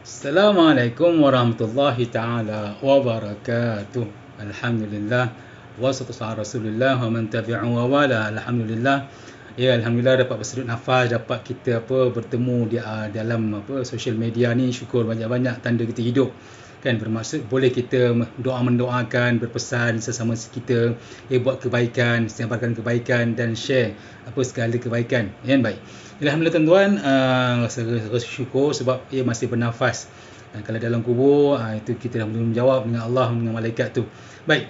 Assalamualaikum warahmatullahi ta'ala wabarakatuh. Alhamdulillah. Wassalatu ala Rasulillah wa man tabi'u wa wala. Alhamdulillah. Ya, alhamdulillah dapat bersedut nafas, dapat kita bertemu di dalam social media ni. Syukur banyak-banyak, tanda kita hidup. Kan bermaksud boleh kita mendoakan, berpesan sesama kita, buat kebaikan, sebarkan kebaikan dan share segala kebaikan. Kan baik. Alhamdulillah tuan-tuan, rasa syukur sebab ia masih bernafas. Kalau dalam kubur, itu kita dah belum menjawab dengan Allah, dengan malaikat tu. Baik.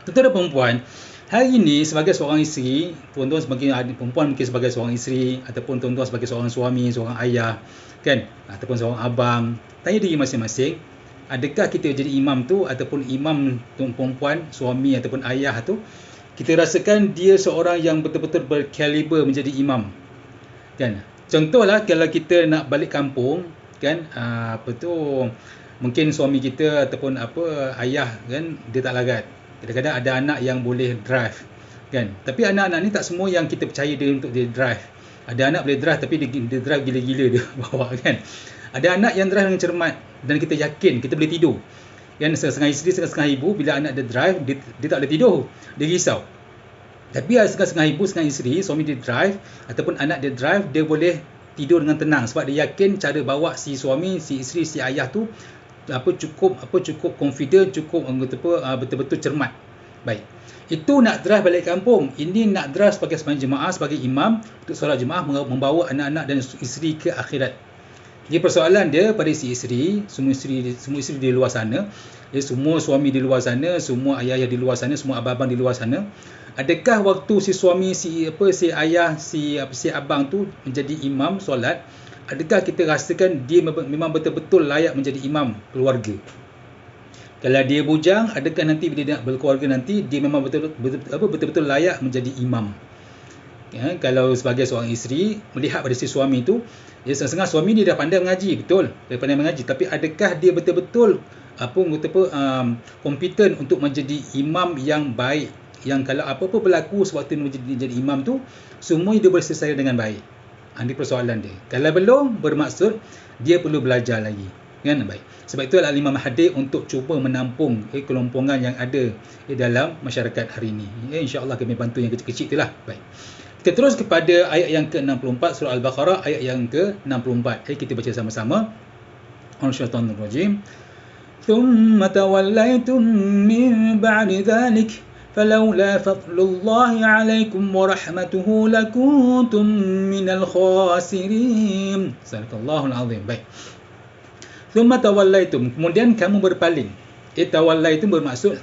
Tuan-tuan dan perempuan, hari ini sebagai seorang isteri, tuan-tuan sebagai perempuan mungkin sebagai seorang isteri, ataupun tuan-tuan sebagai seorang suami, seorang ayah, kan, ataupun seorang abang, tanya diri masing-masing, adakah kita jadi imam tu, ataupun imam perempuan, suami ataupun ayah tu, kita rasakan dia seorang yang betul-betul berkaliber menjadi imam, kan? Contohlah kalau kita nak balik kampung, kan, mungkin suami kita ataupun ayah, kan, dia tak larat. Kadang-kadang ada anak yang boleh drive, kan, tapi anak-anak ni tak semua yang kita percaya dia untuk dia drive. Ada anak boleh drive tapi dia drive gila-gila dia bawa, kan. Ada anak yang drive dengan cermat dan kita yakin kita boleh tidur. Yang setengah isteri, setengah ibu, bila anak dia drive, dia tak boleh tidur, dia risau. Tapi setengah ibu, setengah isteri, suami dia drive ataupun anak dia drive, dia boleh tidur dengan tenang sebab dia yakin cara bawa si suami, si isteri, si ayah tu cukup confident, cukup betul-betul cermat. Baik. Itu nak drive balik kampung. Ini nak drive sebagai sembahyang jemaah, sebagai imam untuk solat jemaah, membawa anak-anak dan isteri ke akhirat. Jadi persoalan dia pada si isteri, semua isteri di luar sana, semua suami di luar sana, semua ayah-ayah di luar sana, semua abang-abang di luar sana. Adakah waktu si suami, si ayah, si abang tu menjadi imam solat, adakah kita rasakan dia memang betul-betul layak menjadi imam keluarga? Kalau dia bujang, adakah nanti bila dia nak berkeluarga nanti dia memang betul-betul layak menjadi imam? Ya, kalau sebagai seorang isteri melihat pada si suami tu, setengah suami dia dah pandai mengaji, betul, dia pandai mengaji, tapi adakah dia betul-betul kompeten untuk menjadi imam yang baik, yang kalau apa-apa berlaku sewaktu menjadi imam tu, semuanya dia boleh selesai dengan baik? Ini persoalan dia. Kalau belum, bermaksud dia perlu belajar lagi, kan? Baik. Sebab itu Al-Imam Hadir untuk cuba menampung kelompongan yang ada dalam masyarakat hari ini. InsyaAllah kami bantu yang kecil-kecil itulah. Baik. Kita terus kepada ayat yang ke-64 surah Al-Baqarah, ayat yang ke-64. Kita baca sama-sama. Auzubillahi ثم توليتم من بعد ذلك فلولا فضل الله عليكم ورحمته لكنتم من الخاسرين. Sadaqallahul azim. Baik. ثم توليتم, kemudian kamu berpaling. Tawallaitum bermaksud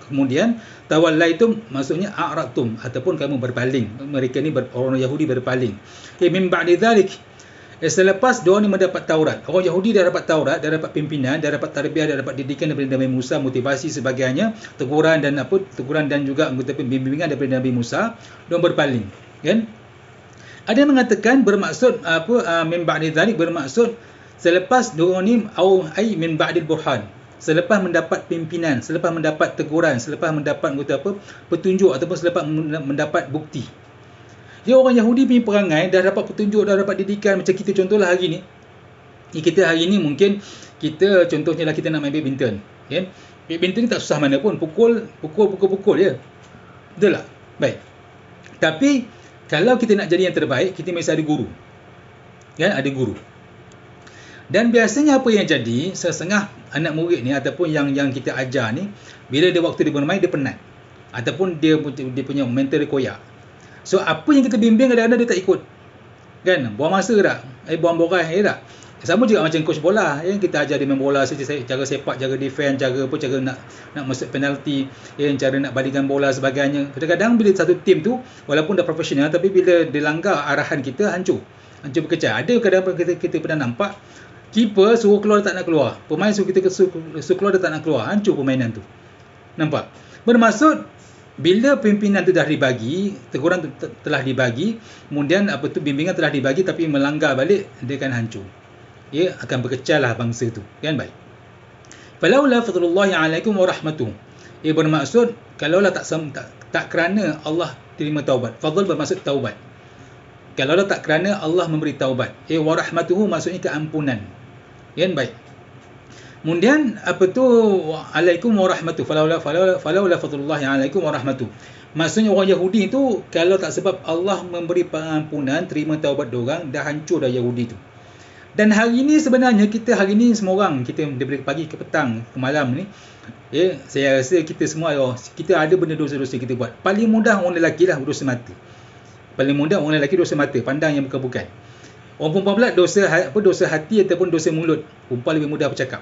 kemudian, tawallaitum maksudnya a'radtum ataupun kamu berpaling. Mereka ni orang Yahudi berpaling. Min ba'di dzalik, selepas diorang ni mendapat Taurat. Orang Yahudi dah dapat Taurat, dah dapat pimpinan, dah dapat tarbiyah, dah dapat didikan daripada Nabi Musa, motivasi sebagainya, teguran dan juga bimbingan daripada Nabi Musa. Diorang berpaling, kan? Ada yang mengatakan bermaksud min ba'di dzalik bermaksud selepas diorang ni min ba'dil burhan, selepas mendapat pimpinan, selepas mendapat teguran, selepas mendapat petunjuk ataupun selepas mendapat bukti. Dia orang Yahudi punya perangai dah dapat petunjuk, dah dapat didikan. Macam kita contohlah hari ni. Kita hari ni mungkin kita contohnya lah kita nak main badminton, kan? Badminton ni tak susah mana pun, pukul je. Betul tak? Baik. Tapi kalau kita nak jadi yang terbaik, kita mesti ada guru. Kan? Ada guru. Dan biasanya apa yang jadi, setengah anak murid ni ataupun yang kita ajar ni, bila dia waktu dia bermain, dia penat. Ataupun dia punya mental dia koyak. So apa yang kita bimbing kadang-kadang dia tak ikut. Kan? Buang masa tak? Buang borai tak? Sama juga macam coach bola, kita ajar dia main bola, cara sepak, cara defend, cara nak masuk penalti, cara nak balikkan bola sebagainya. Kadang-kadang bila satu tim tu walaupun dah profesional, tapi bila dia langgar arahan kita, hancur berkecah. Ada kadang-kadang kita pernah nampak keeper suruh keluar, dia tak nak keluar. Pemain suruh keluar, dia tak nak keluar. Hancur permainan tu. Nampak? Bermaksud bila pimpinan tu dah dibagi, teguran tu telah dibagi, kemudian bimbingan telah dibagi tapi melanggar balik, dia akan hancur. Akan berkecahlah bangsa tu, kan? Baik. Falaula fadlullahi alaikum wa rahmatuh. Bermaksud kalaulah tak kerana Allah terima taubat. Fadl bermaksud taubat. Kalau tak kerana Allah memberi taubat. Wa rahmatuhu maksudnya keampunan. Kan, baik. Kemudian apa tu, alaikum warahmatuh, falaula fadlullahi alaikum warahmatuh. Maksudnya orang Yahudi tu kalau tak sebab Allah memberi pengampunan, terima taubat diorang, dah hancur dah Yahudi tu. Dan hari ni sebenarnya kita hari ni semua orang, kita daripada pagi ke petang ke malam ni, saya rasa kita semua kita ada benda dosa-dosa kita buat. Paling mudah orang lelaki lah dosa mata. Paling mudah orang lelaki dosa mata, pandang yang bukan-bukan. Orang perempuan pula dosa hati ataupun dosa mulut. Perempuan lebih mudah bercakap.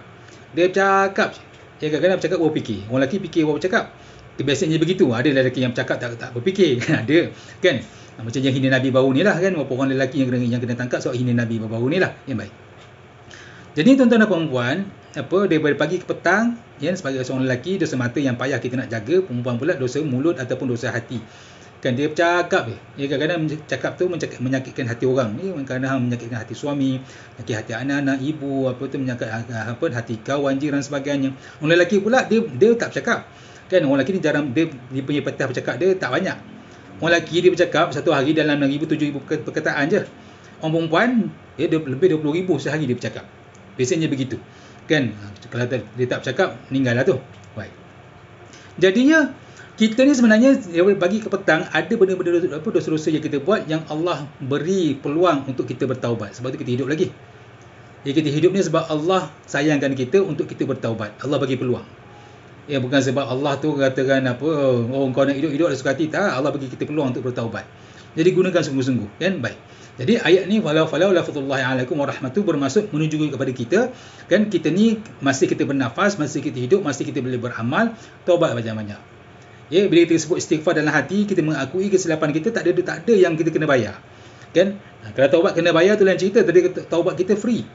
Dia bercakap je. Kadang-kadang bercakap baru fikir. Orang lelaki fikir baru bercakap. Biasanya begitu. Ada lelaki yang bercakap tak berfikir. Ada kan. Macam yang hina Nabi baru ni lah kan. Berapa orang lelaki yang kena tangkap sebab hina Nabi baru ni lah. Yang baik. Jadi tuan-tuan dan perempuan, daripada pagi ke petang, sebagai seorang lelaki, dosa mata yang payah kita nak jaga. Perempuan pula dosa mulut ataupun dosa hati. Kan dia bercakap kadang-kadang cakap tu menyakitkan hati orang. Kadang-kadang menyakitkan hati suami, menyakitkan hati anak-anak, ibu, menyakitkan hati kawan, jiran sebagainya. Orang lelaki pula dia tak bercakap. Kan orang lelaki ni jarang, dia punya petah bercakap dia tak banyak. Orang lelaki dia bercakap satu hari dalam 6,000-7,000 perkataan je. Orang perempuan dia lebih 20,000 sehari dia bercakap. Biasanya begitu. Kan kalau dia tak bercakap, meninggallah tu. Baik. Jadinya kita ni sebenarnya bagi ke petang ada benda-benda dosa-dosa yang kita buat yang Allah beri peluang untuk kita bertaubat. Sebab tu kita hidup lagi. Kita hidup ni sebab Allah sayangkan kita untuk kita bertaubat. Allah bagi peluang. Bukan sebab Allah tu katakan kau nak hidup ada suka hati. Tak, Allah bagi kita peluang untuk bertaubat. Jadi gunakan sungguh-sungguh, kan? Baik. Jadi ayat ni falaula fadlullahi alaikum warahmatuh bermaksud menunjukkan kepada kita kan kita ni masih kita bernafas, masih kita hidup, masih kita boleh beramal, taubat banyak-banyak. Bila kita sebut istighfar dalam hati, kita mengakui kesilapan kita, tak ada yang kita kena bayar. Kan? Kalau taubat kena bayar tu lain cerita, tadi taubat kita free.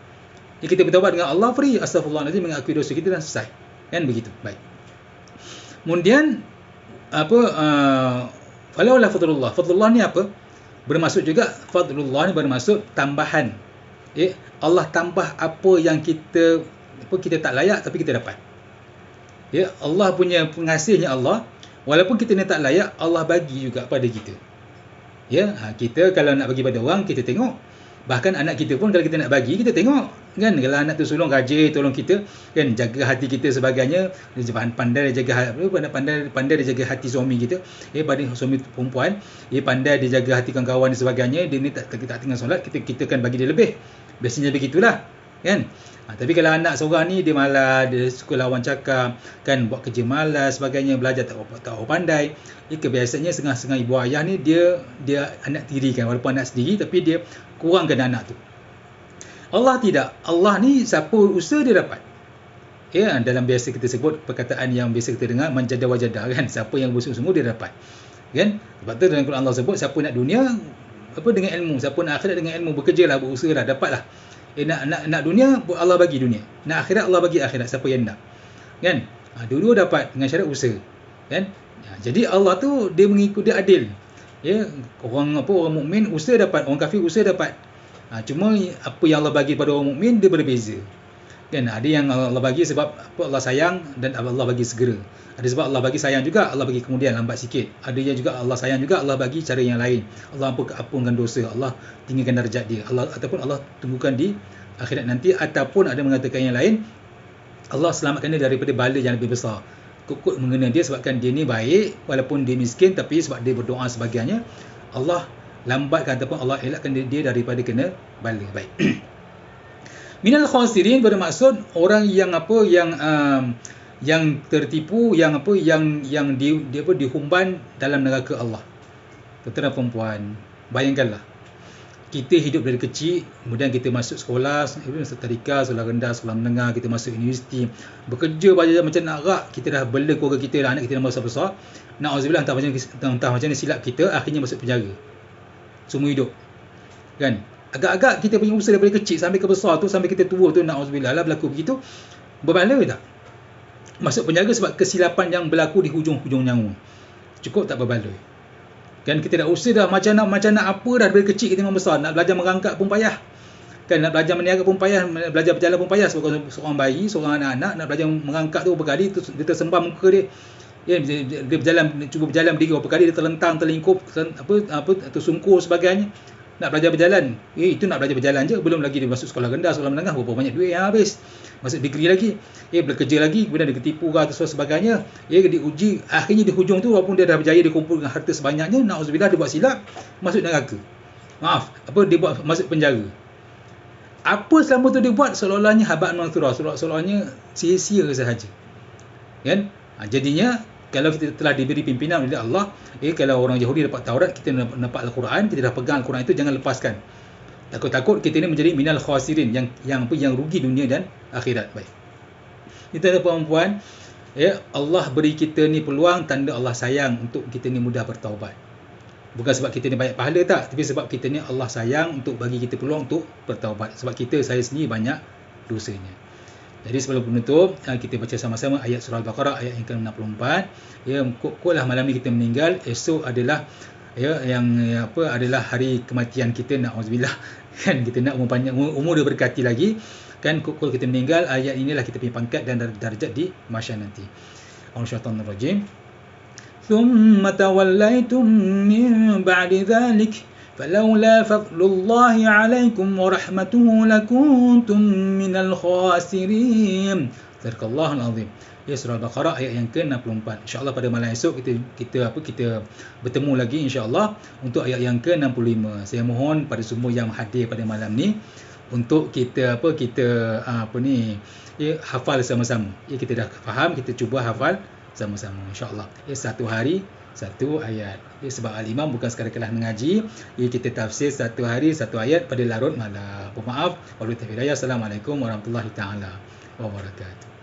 Kita bertaubat dengan Allah free, astagfirullahalazim, mengakui dosa kita dan selesai. Kan begitu. Baik. Kemudian falaula fadlullah. Fadlullah ni apa? Bermaksud juga fadlullah ni bermaksud tambahan. Allah tambah apa yang kita tak layak tapi kita dapat. Allah punya pengasihnya Allah. Walaupun kita ni tak layak, Allah bagi juga pada kita. Kita kalau nak bagi pada orang, kita tengok. Bahkan anak kita pun kalau kita nak bagi, kita tengok. Kan kalau anak tu sulung rajin tolong kita, kan jaga hati kita sebagainya, dia pandai dia jaga pandai dia jaga hati suami kita. Pada suami perempuan, pandai dia jaga hati kawan-kawan dan sebagainya, dia ni tak tinggal solat, kita kan bagi dia lebih. Biasanya begitulah, kan? Tapi kalau anak seorang ni dia malas, dia suka lawan cakap, kan buat kerja malas sebagainya, belajar tak pandai. Kebiasaannya setengah-setengah ibu ayah ni dia anak tiri kan, walaupun anak sendiri tapi dia kurangkan anak tu. Allah tidak. Allah ni siapa usaha dia dapat. Dalam biasa kita sebut perkataan yang biasa kita dengar manjada wajada kan, siapa yang bersungguh-sungguh dia dapat. Kan? Sebab tu dalam Quran Allah sebut siapa nak dunia dengan ilmu, siapa nak akhirat dengan ilmu, bekerjalah, berusahalah, dapatlah. Nak dunia, Allah bagi dunia. Nak akhirat, Allah bagi akhirat. Siapa yang nak. Kan? Dua-dua dapat dengan syarat usaha. Kan? Jadi Allah tu, dia mengikut, dia adil. Orang mukmin usaha dapat, orang kafir usaha dapat. Cuma apa yang Allah bagi pada orang mukmin, dia berbeza. Kan? Ada yang Allah bagi sebab Allah sayang dan Allah bagi segera. Ada sebab Allah bagi sayang juga, Allah bagi kemudian lambat sikit. Ada yang juga Allah sayang juga, Allah bagi cara yang lain. Allah ampunkan dosa, Allah tinggikan darjat dia, ataupun Allah tunggukan di akhirat nanti, ataupun ada mengatakan yang lain, Allah selamatkan dia daripada bala yang lebih besar. Kukut mengenai dia sebabkan dia ni baik, walaupun dia miskin, tapi sebab dia berdoa sebagainya, Allah lambatkan ataupun Allah elakkan dia daripada kena bala. Baik. Minal khasirin bermaksud orang yang tertipu, yang dihumban dalam neraka Allah. Tuan-tuan dan perempuan, bayangkanlah kita hidup dari kecil, kemudian kita masuk sekolah, tadika, sekolah rendah, sekolah menengah, kita masuk universiti, bekerja macam nak rak, kita dah bela keluarga kita, anak kita dah besar-besar, na'udzubillah, entah macam ni silap kita, akhirnya masuk penjara seumur hidup. Kan? Agak-agak kita punya usaha daripada kecil sampai ke besar tu, sampai kita tua tu, na'udzubillah lah berlaku begitu, berbaloi tak? Masuk penjara sebab kesilapan yang berlaku di hujung-hujung nyawa. Cukup tak berbaloi. Kan kita dah usaha dah macam nak apa dah dari kecil kita memang besar. Nak belajar merangkak pun payah. Kan nak belajar meniaga pun payah, belajar berjalan pun payah sebab seorang bayi, seorang anak-anak nak belajar merangkak tu berapa kali dia tersembam muka dia. Dia cuba berjalan berdiri berapa kali dia terlentang, terlingkup, tersungkur sebagainya. nak belajar berjalan. Itu nak belajar berjalan je, belum lagi dia masuk sekolah rendah, sekolah menengah, berapa banyak duit yang habis. Masuk degree lagi, bekerja lagi, kemudian dia ketipu atau sebagainya. Diuji, akhirnya di hujung tu walaupun dia dah berjaya, dia kumpulkan harta sebanyaknya, na'udzubillah, dia buat silap, masuk neraka. Dia buat masuk penjara. Apa selama tu dia buat seolah-olahnya haba'an manthura, seolah-olahnya sia-sia sahaja. Kan? Jadinya kalau kita telah diberi pimpinan oleh Allah, kalau orang Yahudi dapat Taurat, kita dapat Al-Quran, kita dah pegang Al-Quran itu, jangan lepaskan. Takut-takut kita ni menjadi minal khasirin, yang rugi dunia dan akhirat. Baik. Kita ada puan-puan, Allah beri kita ni peluang, tanda Allah sayang untuk kita ni mudah bertaubat. Bukan sebab kita ni banyak pahala tak, tapi sebab kita ni Allah sayang untuk bagi kita peluang untuk bertaubat. Sebab saya sendiri banyak dosanya. Jadi sebelum penutup, kita baca sama-sama ayat surah Al-Baqarah ayat yang ke-64. Koklah malam ni kita meninggal, esok adalah adalah hari kematian kita, na'udzubillah. Kan kita nak umur panjang, umur dia berkati lagi. Kan kokol kita meninggal, ayat inilah kita punya pangkat dan darjat di mahsyar nanti. Auzubillahi ثم توليتم من بعد ذلك فلولا فضل الله عليكم ورحمته لكنتم من الخاسرين. Sadaqallahul azim. Surah Al-Baqarah ayat yang ke-64. Insya-Allah pada malam esok kita bertemu lagi insya-Allah untuk ayat yang ke-65. Saya mohon pada semua yang hadir pada malam ni untuk kita hafal sama-sama. Kita dah faham, kita cuba hafal sama-sama insya-Allah. Satu hari satu ayat. Sebab al-imam bukan sekadar mengaji, kita tafsir satu hari satu ayat pada larut malam. Pemaaf, wabillahi taufiq. Assalamualaikum warahmatullahi taala wabarakatuh.